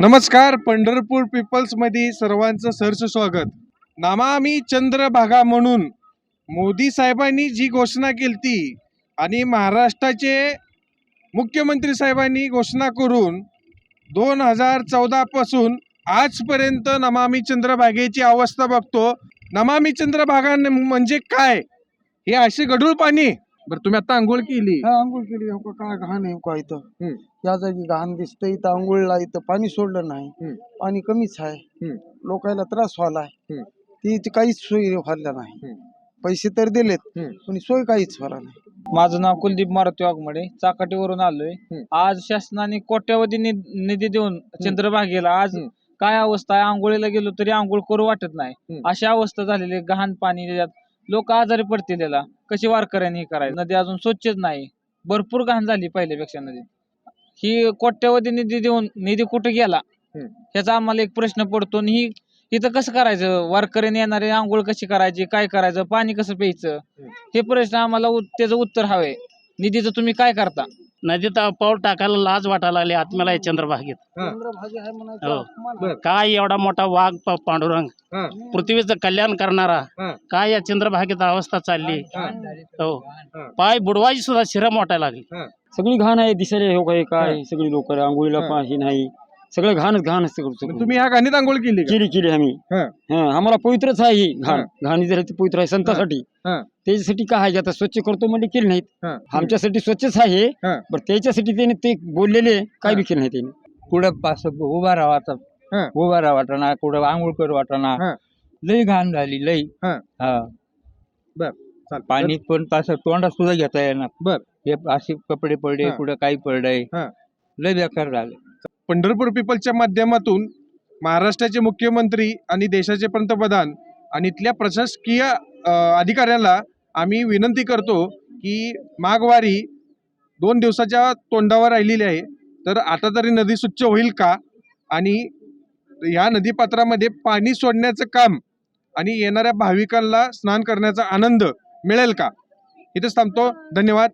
नमस्कार, पंढरपूर पीपल्स मध्ये सर्वांचं सहर्ष स्वागत. नमामि चंद्रभागा म्हणून मोदी साहेबांनी जी घोषणा केली आणि महाराष्ट्राचे मुख्यमंत्री साहेबांनी घोषणा करून 2014 पासून आजपर्यंत नमामि चंद्रभागेची अवस्था बघतो. नमामि चंद्रभागा म्हणजे काय? हे असे गढूळ पाणी. बरं, तुम्ही आता आंघोळ केली? आंघोळ केली. काय घाण आहे का इथं? या जागी घाण दिसतं. इथं आंघोळला इथं पाणी सोडलं नाही. पाणी कमीच आहे. लोकांना त्रास व्हायलाय. ती काहीच सोय व्हायला नाही. पैसे तर दिलेत पण सोय काहीच व्हायला नाही. माझं नाव कुलदीप मारुती वाघमोडे, चाकाटीवरून आलोय. आज शासनाने कोट्यवधी निधी देऊन चंद्रभागेला आज काय अवस्था आहे, आंघोळीला गेलो तरी आंघोळ करू वाटत नाही, अशी अवस्था झालेली. घाण पाणी, त्याच्यात लोक आजारी पडतील. त्याला कशी वारकऱ्यांनी हे करायचं? नदी अजून स्वच्छच नाही, भरपूर घाण झाली पहिल्यापेक्षा नदी. ही कोट्यवधी निधी देऊन निधी कुठे गेला ह्याचा आम्हाला एक प्रश्न पडतो. आणि ही इथं कसं करायचं? वारकऱ्यांनी येणारे आंघोळ कशी करायची, काय करायचं, पाणी कसं प्यायचं, हे प्रश्न आम्हाला त्याचं उत्तर हवंय. निधीचं तुम्ही काय करता? नदीत पाऊल टाकायला लाज वाटायला लागली आत्म्याला या चंद्रभागेत. चंद्रभागी आहे म्हणायचं. काय एवढा मोठा वाघ पांडुरंग, पृथ्वीचं कल्याण करणारा, काय या चंद्रभागेत अवस्था चालली. हो, पाय बुडवायची सुद्धा शिरम वाटायला लागली. सगळी घाण आहे दिसायला. हो काय सगळी लोक आंघोळीला पाणी नाही, सगळं घाण सगळं. तुम्ही ह्या घाणीत आंघोळ केली? केली आम्ही. आम्हाला पवित्रच आहे ही घाण. घाणी जर पवित्र आहे संतांसाठी, त्याच्यासाठी काय आहे? आता स्वच्छ करतो म्हणजे केली नाहीत. आमच्यासाठी स्वच्छच आहे, पण त्याच्यासाठी त्याने ते बोललेले काय बी केलं नाही त्याने. पुढं उभा राहा वाटना, कुठं आंघोळ करू वाटना. लई घाण झाली लई. पाणी पण तसं तोंडात सुद्धा घेता येणार. बर, हे असे कपडे पडले, कुठं काही पडलंय, लय बेकार झालं. पंढरपूर पीपलच्या माध्यमातून महाराष्ट्राचे मुख्यमंत्री आणि देशाचे पंतप्रधान आणि इथल्या प्रशासकीय अधिकाऱ्यांना आम्ही विनंती करतो की माघवारी 2 दिवसाच्या तोंडावर राहिलेली आहे, तर आता तरी नदी स्वच्छ होईल का? आणि ह्या नदीपात्रामध्ये पाणी सोडण्याचं काम आणि येणाऱ्या भाविकांना स्नान करण्याचा आनंद मिळेल का? इथेच थांबतो. धन्यवाद.